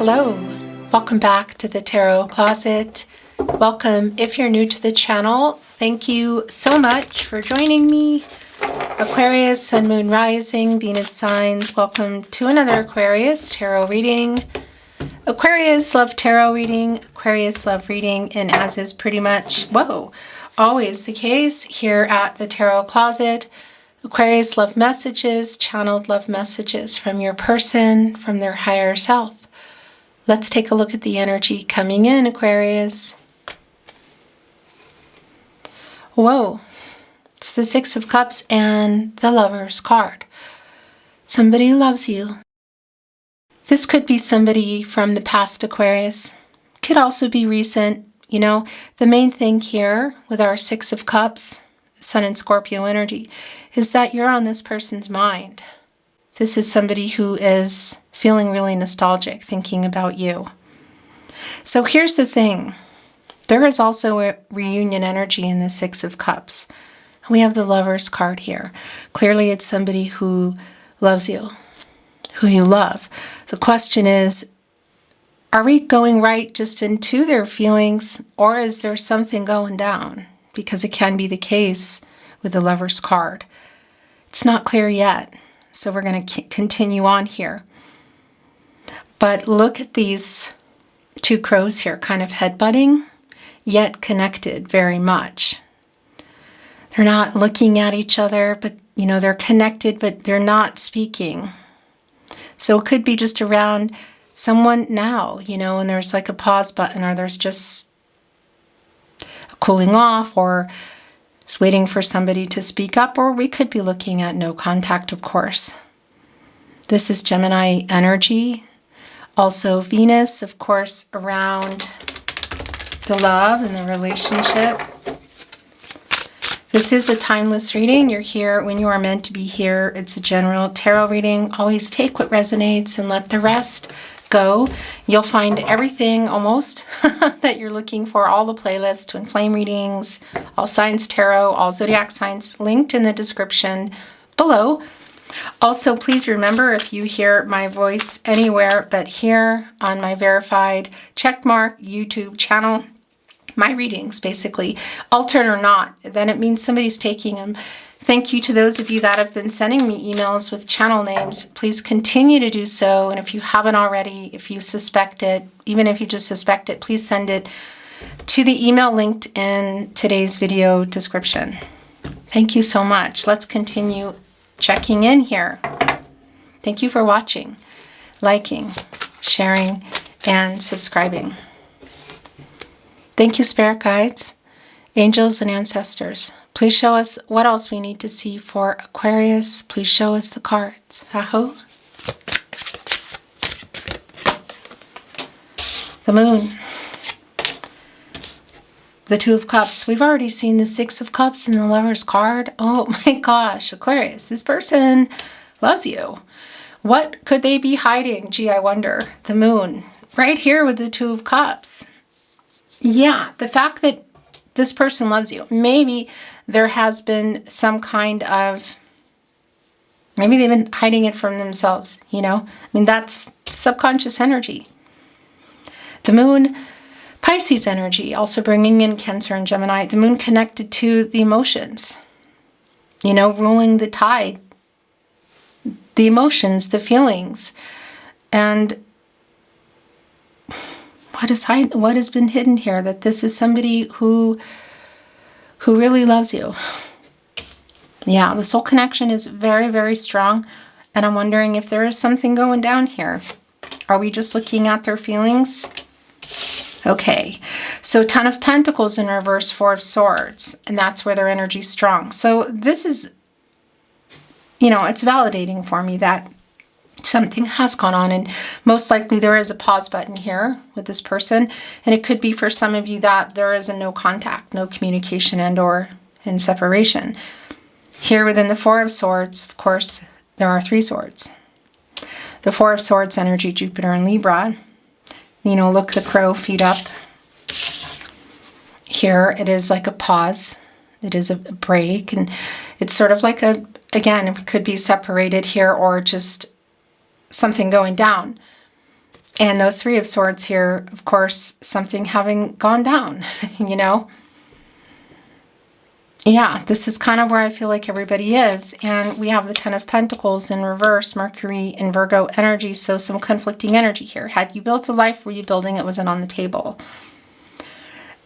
Hello, welcome back to the Tarot Closet. Welcome if you're new to the channel. Thank you so much for joining me. Aquarius, Sun, Moon, Rising, Venus signs. Welcome to another Aquarius tarot reading. Aquarius love tarot reading, Aquarius love reading, and as is pretty much, always the case here at the Tarot Closet, Aquarius love messages, channeled love messages from your person, from their higher self. Let's take a look at the energy coming in, Aquarius. Whoa, it's the Six of Cups and the Lover's card. Somebody loves you. This could be somebody from the past, Aquarius. Could also be recent. You know, the main thing here with our Six of Cups, Sun and Scorpio energy, is that you're on this person's mind. This is somebody who is feeling really nostalgic, thinking about you. So here's the thing. There is also a reunion energy in the Six of Cups. We have the Lover's card here. Clearly it's somebody who loves you, who you love. The question is, are we going right just into their feelings, or is there something going down? Because it can be the case with the Lover's card. It's not clear yet, so we're going to continue on here. But look at these two crows here, kind of headbutting, yet connected very much. They're not looking at each other, but you know, they're connected, but they're not speaking. So it could be just around someone now, you know, and there's like a pause button, or there's just cooling off, or is waiting for somebody to speak up, or we could be looking at no contact, of course. This is Gemini energy. Also Venus, of course, around the love and the relationship. This is a timeless reading. You're here when you are meant to be here. It's a general tarot reading. Always take what resonates and let the rest go. You'll find everything almost that you're looking for, all the playlists, twin flame readings, all signs tarot, all zodiac signs, linked in the description below. Also, please remember, if you hear my voice anywhere but here on my verified checkmark YouTube channel, my readings basically, altered or not, then it means somebody's taking them. Thank you to those of you that have been sending me emails with channel names. Please continue to do so. And if you haven't already, if you suspect it, even if you just suspect it, please send it to the email linked in today's video description. Thank you so much. Let's continue checking in here. Thank you for watching, liking, sharing, and subscribing. Thank you, spirit guides, angels, and ancestors. Please show us what else we need to see for Aquarius. Please show us the cards. Aho. The Moon. The Two of Cups. We've already seen the Six of Cups and the Lover's card. Oh my gosh, Aquarius, this person loves you. What could they be hiding? Gee, I wonder. The Moon. Right here with the Two of Cups. Yeah, the fact that this person loves you. Maybe there has been some kind of, maybe they've been hiding it from themselves, you know? I mean, that's subconscious energy. The Moon, Pisces energy, also bringing in Cancer and Gemini. The Moon connected to the emotions, you know, ruling the tide, the emotions, the feelings. And what has been hidden here? That this is somebody who really loves you. Yeah, the soul connection is very, very strong. And I'm wondering if there is something going down here. Are we just looking at their feelings? Okay, so Ten of Pentacles in reverse, Four of Swords. And that's where their energy is strong. So this is, you know, it's validating for me that something has gone on, and most likely there is a pause button here with this person, and it could be for some of you that there is a no contact, no communication, and or in separation. Here within the Four of Swords, of course, there are three swords. The Four of Swords energy, Jupiter and Libra. You know, look, the crow, feet up. Here it is like a pause. It is a break, and it's sort of like a, again, it could be separated here or just something going down. And those Three of Swords here, of course, something having gone down, you know? Yeah, this is kind of where I feel like everybody is. And we have the Ten of Pentacles in reverse, Mercury in Virgo energy. So some conflicting energy here. Had you built a life, were you building it? Was it on the table?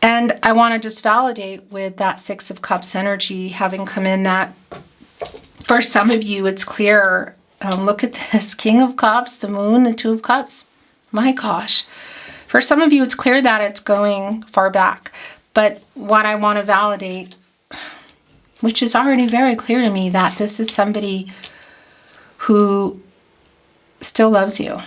And I want to just validate with that Six of Cups energy having come in that for some of you, it's clear. Look at this, King of Cups, the Moon, the Two of Cups. My gosh. For some of you, it's clear that it's going far back. But what I want to validate, which is already very clear to me, that this is somebody who still loves you.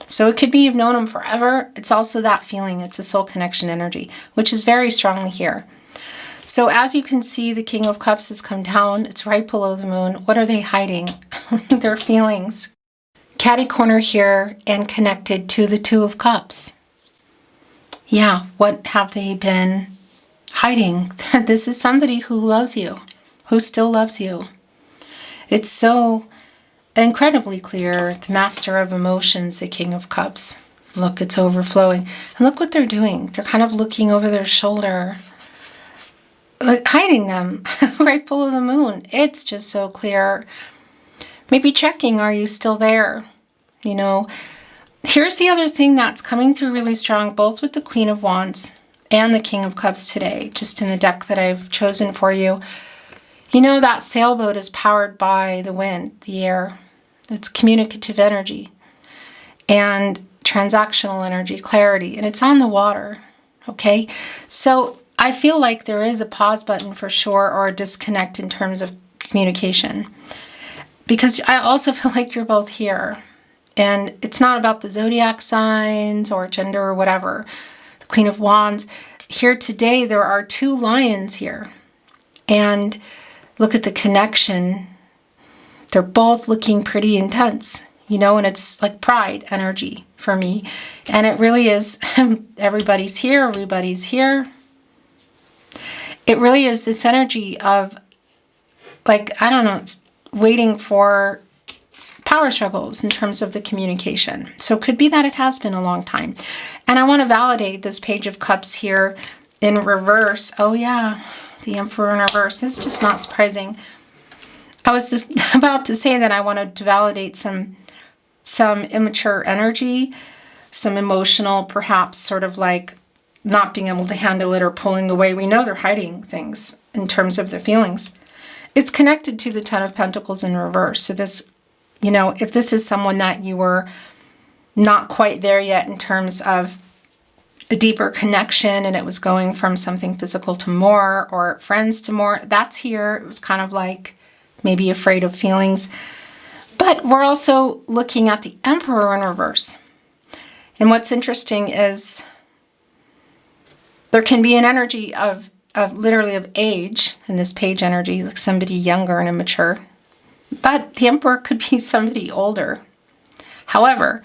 So it could be you've known them forever. It's also that feeling. It's a soul connection energy, which is very strongly here. So as you can see, the King of Cups has come down. It's right below the Moon. What are they hiding? Their feelings. Catty corner here and connected to the Two of Cups. Yeah, what have they been hiding? This is somebody who loves you, who still loves you. It's so incredibly clear. The Master of Emotions, the King of Cups. Look, it's overflowing. And look what they're doing. They're kind of looking over their shoulder, like hiding them right below the Moon. It's just so clear. Maybe checking, are you still there? You know, here's the other thing that's coming through really strong, both with the Queen of Wands and the King of Cups today, just in the deck that I've chosen for you. You know, that sailboat is powered by the wind, the air. It's communicative energy and transactional energy, clarity, and it's on the water, okay? So I feel like there is a pause button for sure, or a disconnect in terms of communication. Because I also feel like you're both here. And it's not about the zodiac signs or gender or whatever. The Queen of Wands. Here today, there are two lions here. And look at the connection. They're both looking pretty intense, you know, and it's like pride energy for me. And it really is, everybody's here, everybody's here. It really is this energy of, like, I don't know, it's waiting for power struggles in terms of the communication. So it could be that it has been a long time. And I want to validate this Page of Cups here in reverse. Oh yeah, the Emperor in reverse. This is just not surprising. I was just about to say that I wanted to validate some immature energy, some emotional, perhaps sort of like not being able to handle it or pulling away. We know they're hiding things in terms of their feelings. It's connected to the Ten of Pentacles in reverse. So this, you know, if this is someone that you were not quite there yet in terms of a deeper connection and it was going from something physical to more, or friends to more, that's here. It was kind of like maybe afraid of feelings. But we're also looking at the Emperor in reverse. And what's interesting is there can be an energy of literally of age in this page energy, like somebody younger and immature. But the Emperor could be somebody older. However,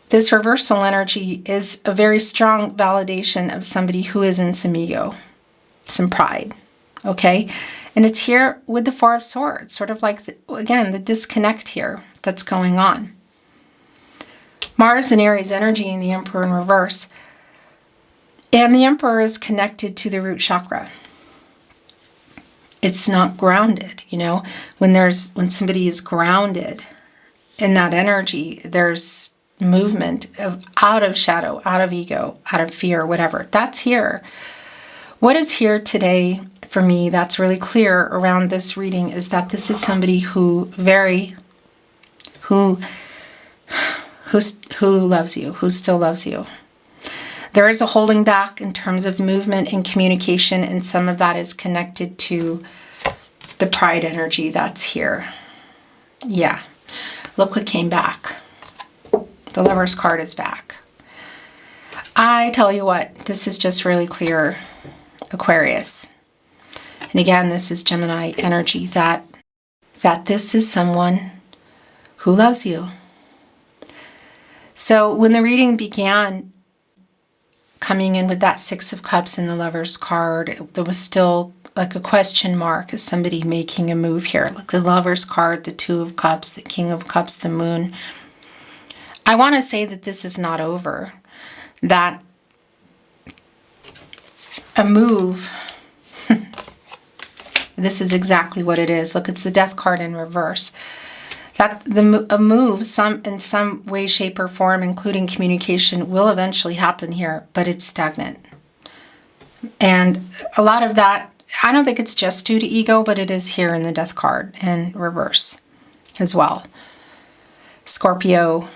this reversal energy is a very strong validation of somebody who is in some ego, some pride, okay? And it's here with the Four of Swords, sort of like, again, the disconnect here that's going on. Mars and Aries energy in the Emperor in reverse. And the Emperor is connected to the root chakra. It's not grounded, you know. When somebody is grounded in that energy, there's movement out of shadow, out of ego, out of fear, whatever. That's here. What is here today for me that's really clear around this reading is that this is somebody who loves you, who still loves you. There is a holding back in terms of movement and communication, and some of that is connected to the pride energy that's here. Yeah. Look what came back. The Lover's card is back. I tell you what, this is just really clear, Aquarius. And again, this is Gemini energy, that this is someone who loves you. So when the reading began, coming in with that Six of Cups and the Lover's card, there was still like a question mark. Is somebody making a move here? Like the Lover's card, the Two of Cups, the King of Cups, the Moon. I want to say that this is not over, that a move, this is exactly what it is. Look, it's the Death card in reverse. That a move in some way, shape, or form, including communication, will eventually happen here, but it's stagnant. And a lot of that, I don't think it's just due to ego, but it is here in the Death card in reverse as well. Scorpio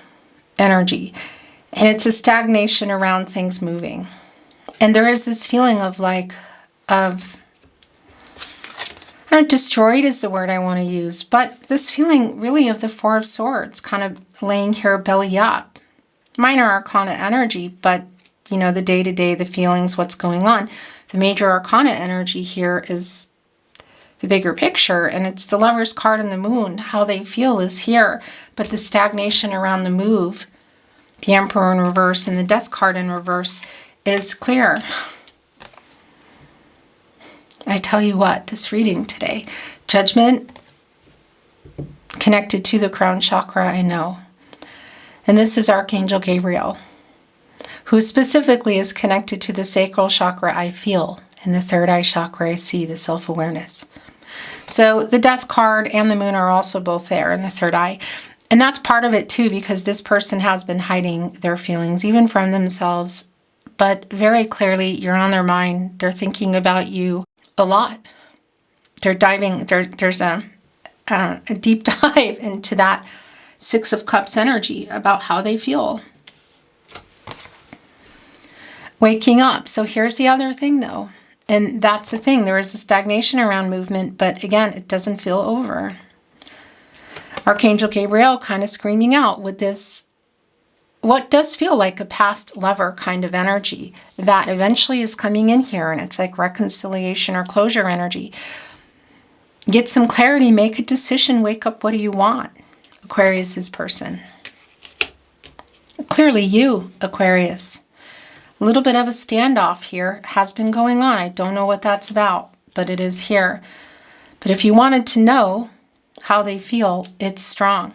energy. And it's a stagnation around things moving. And there is this feeling of destroyed is the word I want to use, but this feeling really of the Four of Swords kind of laying here belly up. Minor arcana energy, but you know, the day-to-day, the feelings, what's going on. The major arcana energy here is the bigger picture, and it's the Lover's card and the Moon. How they feel is here, but the stagnation around the move, the Emperor in reverse and the Death card in reverse, is clear. I tell you what, this reading today, Judgment, connected to the crown chakra, I know. And this is Archangel Gabriel, who specifically is connected to the sacral chakra, I feel, and the third eye chakra, I see, the self-awareness. So the Death card and the Moon are also both there in the third eye. And that's part of it too, because this person has been hiding their feelings, even from themselves. But very clearly, you're on their mind. They're thinking about you a lot. They're diving, there's a deep dive into that Six of Cups energy about how they feel. Waking up. So here's the other thing though. And that's the thing. There is a stagnation around movement, but again, it doesn't feel over. Archangel Gabriel kind of screaming out with this, what does feel like a past lover kind of energy that eventually is coming in here, and it's like reconciliation or closure energy. Get some clarity, make a decision, wake up, what do you want? Aquarius's person. Clearly you, Aquarius. A little bit of a standoff here has been going on. I don't know what that's about, but it is here. But if you wanted to know how they feel, it's strong.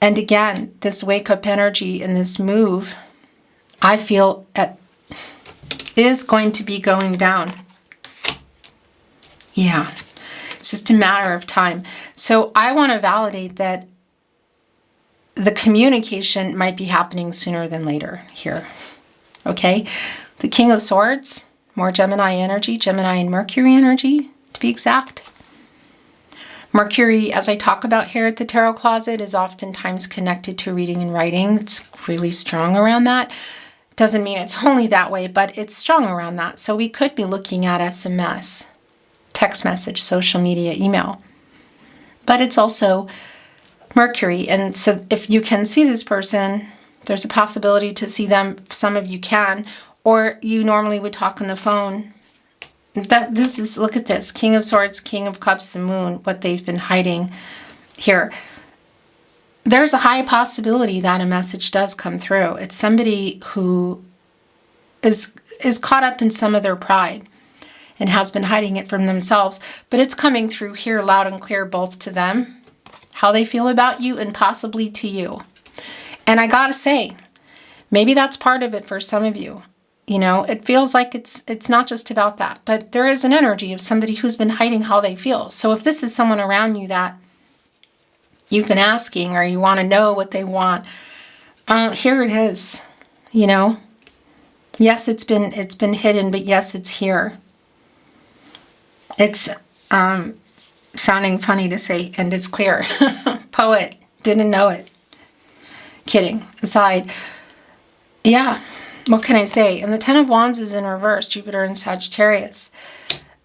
And again, this wake-up energy and this move, I feel is going to be going down. Yeah, it's just a matter of time. So I want to validate that the communication might be happening sooner than later here. Okay? The King of Swords, more Gemini energy, Gemini and Mercury energy, to be exact. Mercury, as I talk about here at the Tarot Closet, is oftentimes connected to reading and writing. It's really strong around that. Doesn't mean it's only that way, but it's strong around that. So we could be looking at SMS, text message, social media, email. But it's also Mercury. And so if you can see this person, there's a possibility to see them. Some of you can, or you normally would talk on the phone. This is, look at this, King of Swords, King of Cups, the Moon, what they've been hiding here. There's a high possibility that a message does come through. It's somebody who is caught up in some of their pride and has been hiding it from themselves, but it's coming through here loud and clear, both to them, how they feel about you, and possibly to you. And I gotta say, maybe that's part of it for some of you. You know, it feels like it's not just about that, but there is an energy of somebody who's been hiding how they feel. So if this is someone around you that you've been asking, or you want to know what they want, here it is. You know, yes, it's been hidden, but yes, it's here. It's sounding funny to say, and it's clear. Poet, didn't know it. Kidding aside, yeah. What can I say? And the Ten of Wands is in reverse, Jupiter and Sagittarius.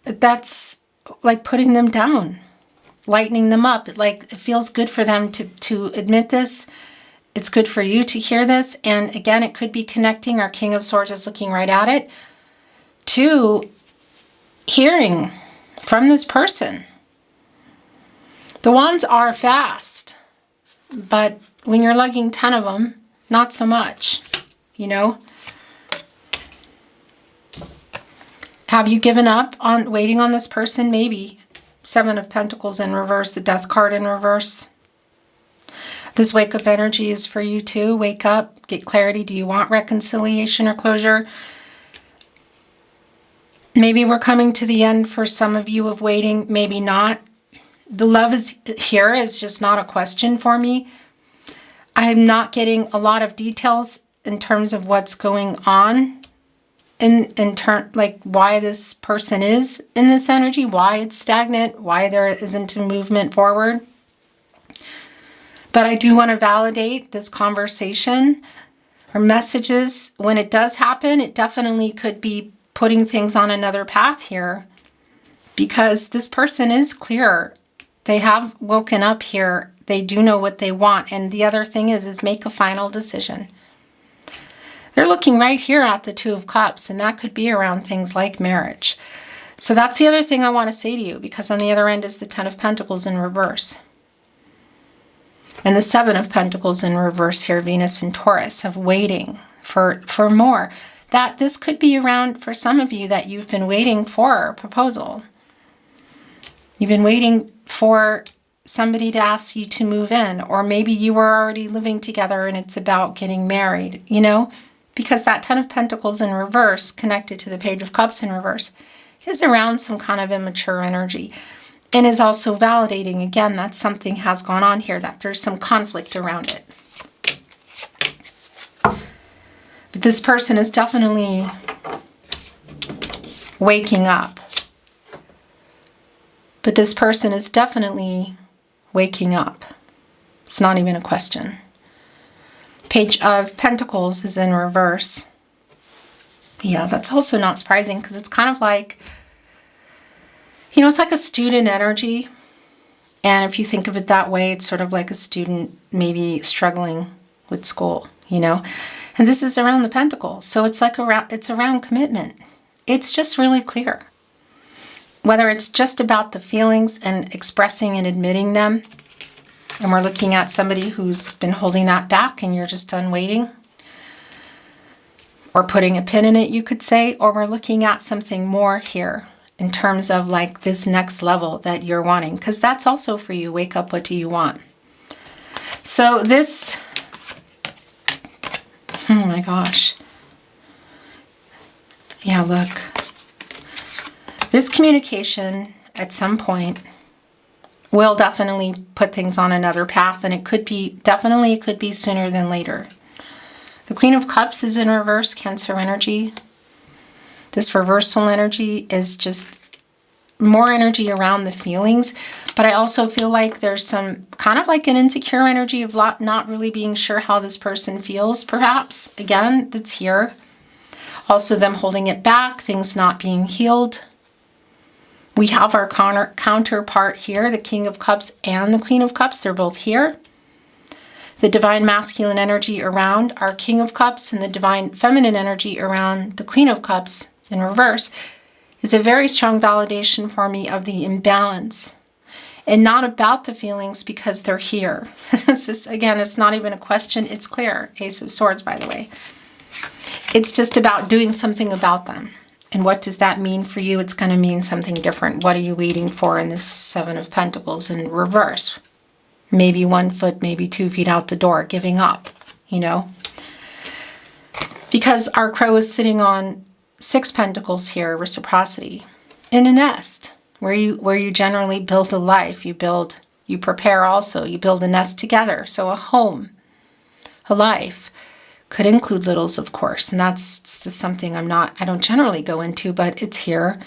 That's like putting them down, lightening them up. It feels good for them to admit this. It's good for you to hear this. And again, it could be connecting, our King of Swords is looking right at it, to hearing from this person. The wands are fast, but when you're lugging 10 of them, not so much, you know? Have you given up on waiting on this person? Maybe. Seven of Pentacles in reverse, the Death card in reverse. This wake-up energy is for you too. Wake up, get clarity. Do you want reconciliation or closure? Maybe we're coming to the end for some of you of waiting, maybe not. The love is here is just not a question for me. I'm not getting a lot of details in terms of what's going on, like why this person is in this energy, why it's stagnant, why there isn't a movement forward. But I do want to validate this conversation or messages. When it does happen, it definitely could be putting things on another path here, because this person is clear. They have woken up here. They do know what they want. And the other thing is make a final decision. They're looking right here at the Two of Cups, and that could be around things like marriage. So that's the other thing I want to say to you, because on the other end is the Ten of Pentacles in reverse. And the Seven of Pentacles in reverse here, Venus and Taurus, of waiting for more. That this could be around, for some of you, that you've been waiting for a proposal. You've been waiting for somebody to ask you to move in, or maybe you were already living together and it's about getting married, you know? Because that Ten of Pentacles in reverse, connected to the Page of Cups in reverse, is around some kind of immature energy. And is also validating, again, that something has gone on here, that there's some conflict around it. But this person is definitely waking up. But this person is definitely waking up. It's not even a question. Page of Pentacles is in reverse. Yeah, that's also not surprising, because it's kind of like, you know, it's like a student energy. And if you think of it that way, it's sort of like a student maybe struggling with school, you know. And this is around the Pentacle. So it's like it's around commitment. It's just really clear. Whether it's just about the feelings and expressing and admitting them, and we're looking at somebody who's been holding that back and you're just done waiting, or putting a pin in it, you could say, or we're looking at something more here in terms of like this next level that you're wanting, because that's also for you. Wake up, what do you want? So this, oh my gosh. Yeah, look. This communication at some point will definitely put things on another path, and it could be, definitely it could be sooner than later. The Queen of Cups is in reverse, Cancer energy. This reversal energy is just more energy around the feelings, but I also feel like there's some kind of like an insecure energy of not really being sure how this person feels, perhaps. Again, that's here. Also them holding it back, things not being healed. We have our counterpart here, the King of Cups and the Queen of Cups. They're both here. The divine masculine energy around our King of Cups and the divine feminine energy around the Queen of Cups in reverse is a very strong validation for me of the imbalance, and not about the feelings, because they're here. This is, again, it's not even a question. It's clear. Ace of Swords, by the way. It's just about doing something about them. And what does that mean for you? It's going to mean something different. What are you waiting for in this Seven of Pentacles in reverse? Maybe 1 foot, maybe 2 feet out the door, giving up, you know? Because our crow is sitting on 6 pentacles here, reciprocity, in a nest where you generally build a life. You prepare also, you build a nest together. So a home, a life. Could include littles, of course, and that's just something I don't generally go into, but it's here.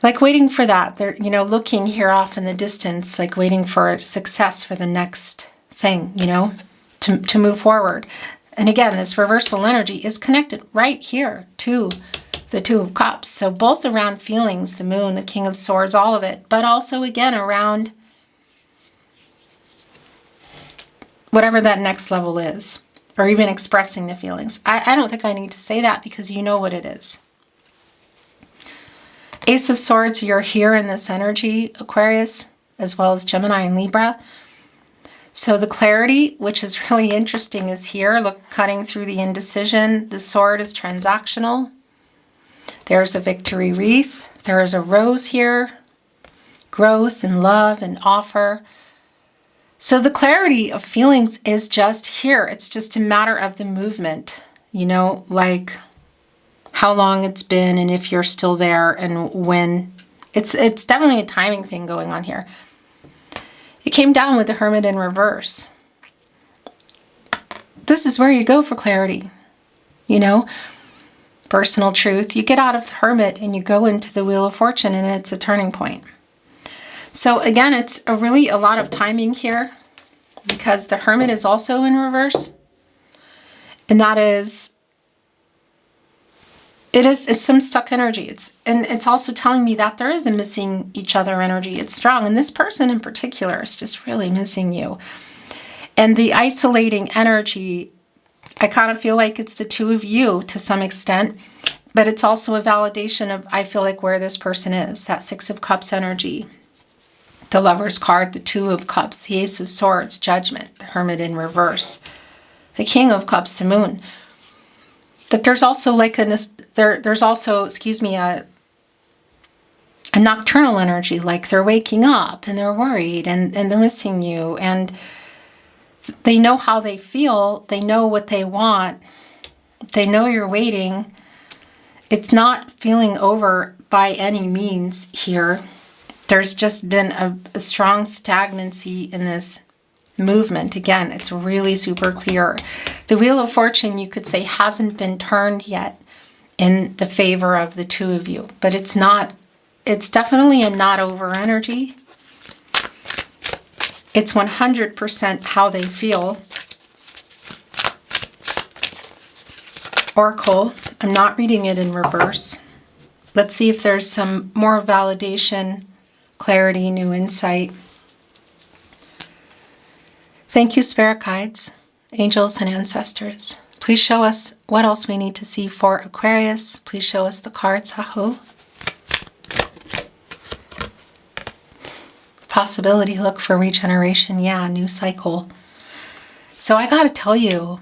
Like waiting for that. They're, you know, looking here off in the distance, like waiting for success for the next thing, you know, to move forward. And again, this reversal energy is connected right here to the Two of Cups. So both around feelings, the Moon, the King of Swords, all of it, but also again around whatever that next level is. Or even expressing the feelings. I don't think I need to say that, because you know what it is. Ace of Swords, you're here in this energy, Aquarius, as well as Gemini and Libra. So the clarity, which is really interesting, is here. Look, cutting through the indecision. The sword is transactional. There's a victory wreath. There is a rose here. Growth and love and offer. So the clarity of feelings is just here. It's just a matter of the movement, you know, like how long it's been and if you're still there and when. It's definitely a timing thing going on here. It came down with the Hermit in reverse. This is where you go for clarity, you know, personal truth. You get out of the Hermit and you go into the Wheel of Fortune, and it's a turning point. So again, it's a lot of timing here, because the Hermit is also in reverse. And that is, it's some stuck energy. It's also telling me that there is a missing each other energy. It's strong. And this person in particular is just really missing you. And the isolating energy, I kind of feel like it's the two of you to some extent, but it's also a validation of, I feel like, where this person is. That Six of Cups energy. The Lover's card, the Two of Cups, the Ace of Swords, Judgment, the Hermit in reverse, the King of Cups, the Moon. That there's also like there's also, a nocturnal energy, like they're waking up and they're worried and they're missing you, and they know how they feel, they know what they want, they know you're waiting. It's not feeling over by any means here. There's just been a strong stagnancy in this movement. Again, it's really super clear. The Wheel of Fortune, you could say, hasn't been turned yet in the favor of the two of you. But it's definitely a not over energy. It's 100% how they feel. Oracle, I'm not reading it in reverse. Let's see if there's some more validation, clarity, new insight. Thank you, spirit guides, angels, and ancestors. Please show us what else we need to see for Aquarius. Please show us the cards, Ahu. Possibility, look for regeneration. Yeah, new cycle. So I got to tell you,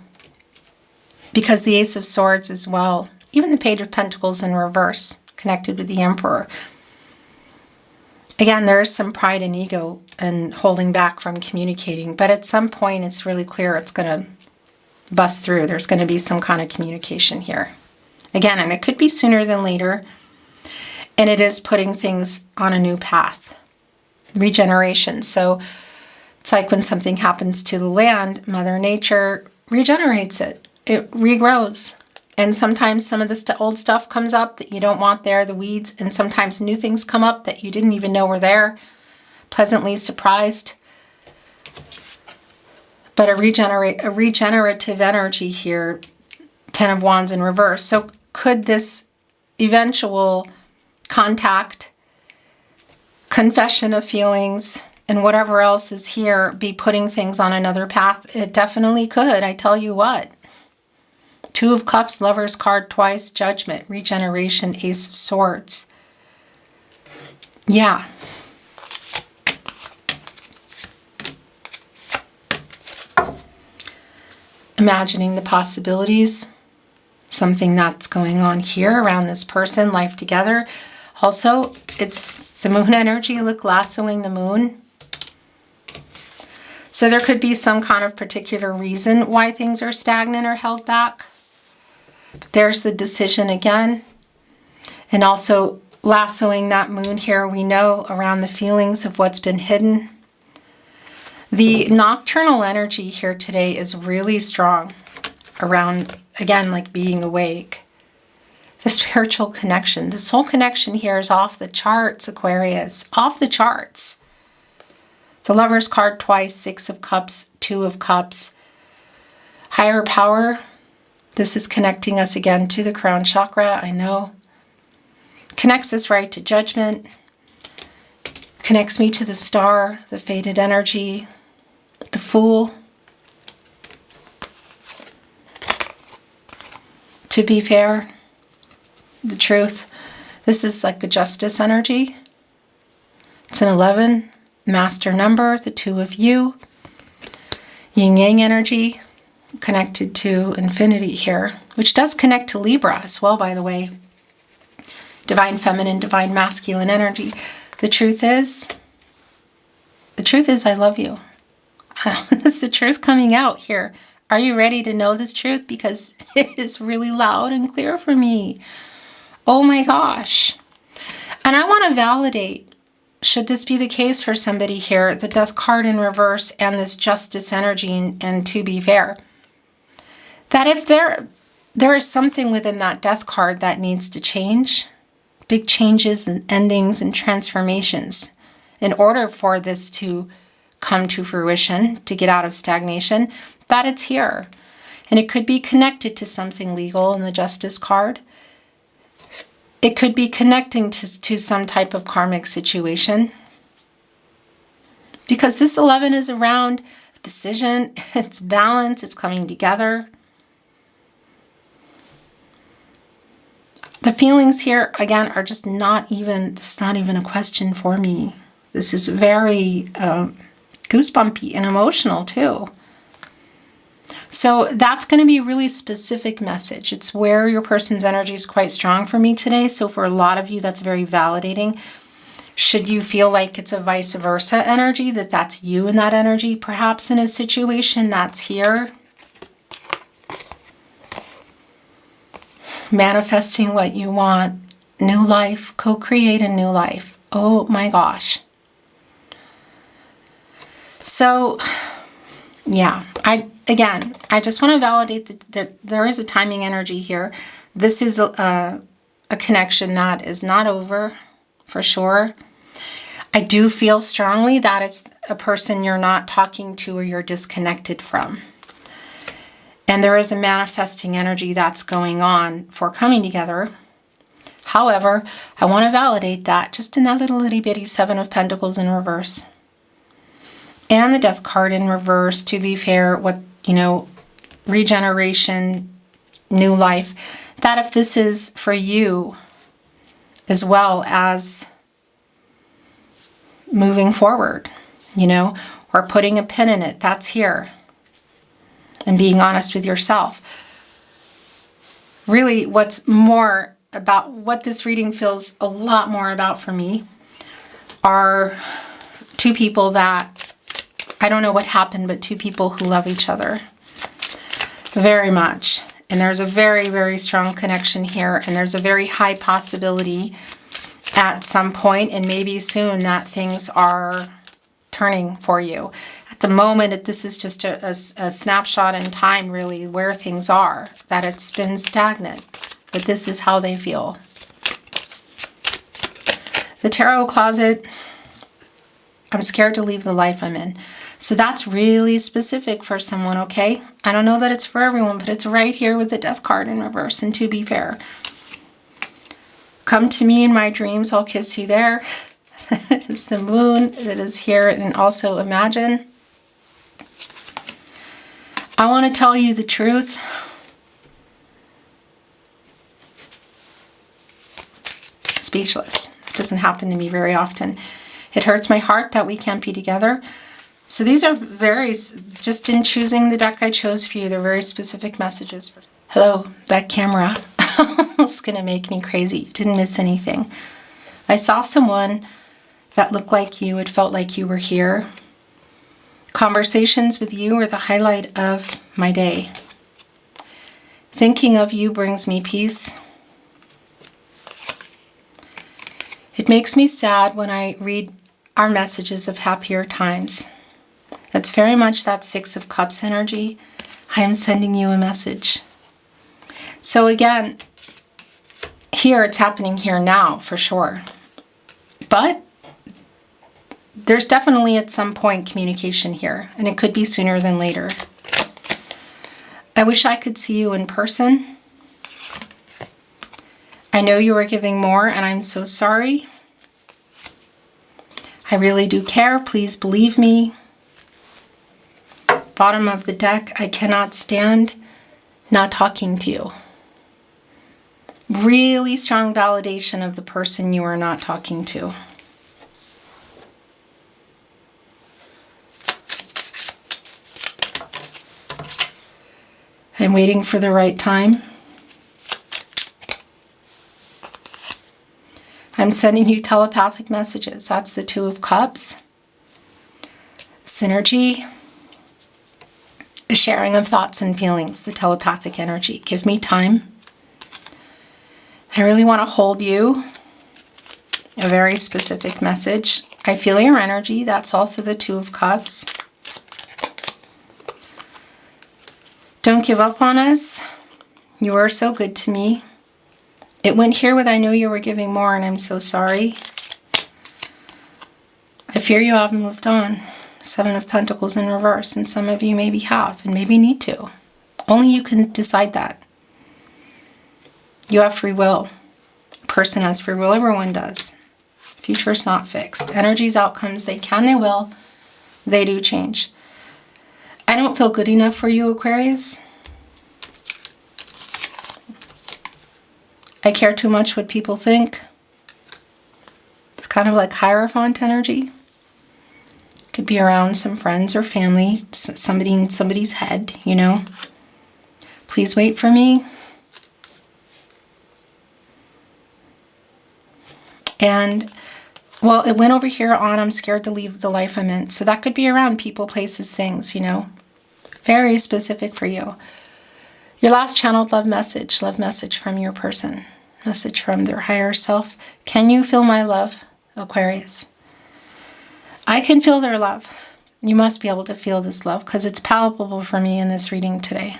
because the Ace of Swords as well, even the Page of Pentacles in reverse, connected with the Emperor. Again, there is some pride and ego and holding back from communicating, but at some point it's really clear it's going to bust through. There's going to be some kind of communication here. Again, and it could be sooner than later, and it is putting things on a new path. Regeneration. So it's like when something happens to the land, Mother Nature regenerates it. It regrows. And sometimes some of the old stuff comes up that you don't want there, the weeds, and sometimes new things come up that you didn't even know were there. Pleasantly surprised. But a regenerative energy here, Ten of Wands in reverse. So could this eventual contact, confession of feelings, and whatever else is here be putting things on another path? It definitely could, I tell you what. Two of Cups, Lover's card twice, Judgment, regeneration, Ace of Swords. Yeah. Imagining the possibilities. Something that's going on here around this person, life together. Also, it's the moon energy, look, lassoing the moon. So there could be some kind of particular reason why things are stagnant or held back. There's the decision again. And also lassoing that moon here, we know, around the feelings of what's been hidden. The nocturnal energy here today is really strong around, again, like being awake. The spiritual connection, the soul connection here is off the charts, Aquarius, off the charts. The Lover's card twice, Six of Cups, Two of Cups. Higher power. This is connecting us again to the crown chakra, I know. Connects us right to Judgment. Connects me to the star, the faded energy, the Fool. To be fair, the Truth. This is like a justice energy. It's an 11, master number, the two of you. Yin-yang energy. Connected to infinity here, which does connect to Libra as well, by the way. Divine feminine, divine masculine energy. The truth is I love you. Is the truth coming out here? Are you ready to know this truth? Because it is really loud and clear for me. Oh my gosh. And I want to validate, should this be the case for somebody here, the Death card in reverse and this Justice energy, and to be fair, that if there is something within that Death card that needs to change, big changes and endings and transformations, in order for this to come to fruition, to get out of stagnation, that it's here. And it could be connected to something legal in the Justice card. It could be connecting to some type of karmic situation. Because this 11 is around decision, it's balance, it's coming together. The feelings here, again, are just not even, it's not even a question for me. This is very goosebumpy and emotional too. So that's going to be a really specific message. It's where your person's energy is quite strong for me today. So for a lot of you, that's very validating. Should you feel like it's a vice versa energy, that that's you in that energy, perhaps in a situation that's here. Manifesting what you want, new life, co-create a new life. Oh my gosh. So, yeah, I just want to validate that there is a timing energy here. This is a connection that is not over, for sure. I do feel strongly that it's a person you're not talking to or you're disconnected from. And there is a manifesting energy that's going on for coming together. However, I want to validate that just in that little itty bitty 7 of Pentacles in reverse. And the Death card in reverse, to be fair, what, regeneration, new life. That if this is for you, as well as moving forward, or putting a pin in it, that's here. And being honest with yourself. Really, what's more about what this reading feels a lot more about for me are two people that, I don't know what happened, but two people who love each other very much. And there's a very, very strong connection here. And there's a very high possibility at some point, and maybe soon, that things are turning for you. At the moment, this is just a snapshot in time, really, where things are, that it's been stagnant. But this is how they feel. The tarot closet, I'm scared to leave the life I'm in. So that's really specific for someone, okay? I don't know that it's for everyone, but it's right here with the Death card in reverse. And to be fair, come to me in my dreams, I'll kiss you there. It's the moon that is here, and also imagine. I want to tell you the truth. Speechless. It doesn't happen to me very often. It hurts my heart that we can't be together. So these are very, just in choosing the deck I chose for you, they're very specific messages. Hello, that camera was going to make me crazy. Didn't miss anything. I saw someone that looked like you. It felt like you were here. Conversations with you are the highlight of my day. Thinking of you brings me peace. It makes me sad when I read our messages of happier times. That's very much that 6 of Cups energy. I am sending you a message. So again, here it's happening here now for sure. But there's definitely at some point communication here, and it could be sooner than later. I wish I could see you in person. I know you are giving more, and I'm so sorry. I really do care. Please believe me. Bottom of the deck, I cannot stand not talking to you. Really strong validation of the person you are not talking to. I'm waiting for the right time. I'm sending you telepathic messages. That's the 2 of Cups. Synergy. The sharing of thoughts and feelings, the telepathic energy. Give me time. I really want to hold you. A very specific message. I feel your energy. That's also the Two of Cups. Don't give up on us. You were so good to me. It went here with I know you were giving more and I'm so sorry. I fear you haven't moved on. Seven of Pentacles in reverse, and some of you maybe have and maybe need to. Only you can decide that. You have free will. A person has free will. Everyone does. Future is not fixed. Energies, outcomes, they can, they will. They do change. I don't feel good enough for you, Aquarius. I care too much what people think. It's kind of like Hierophant energy. Could be around some friends or family, somebody in somebody's head, you know. Please wait for me. And, well, it went over here on I'm scared to leave the life I'm in. So that could be around people, places, things, you know. Very specific for you. Your last channeled love message from your person. Message from their higher self. Can you feel my love, Aquarius? I can feel their love. You must be able to feel this love because it's palpable for me in this reading today.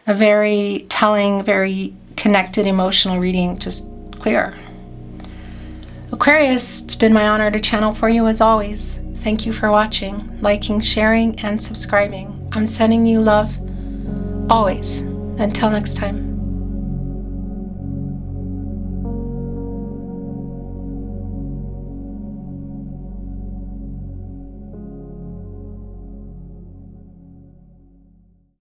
A very telling, very connected, emotional reading, just clear. Aquarius, it's been my honor to channel for you as always. Thank you for watching, liking, sharing, and subscribing. I'm sending you love always. Until next time.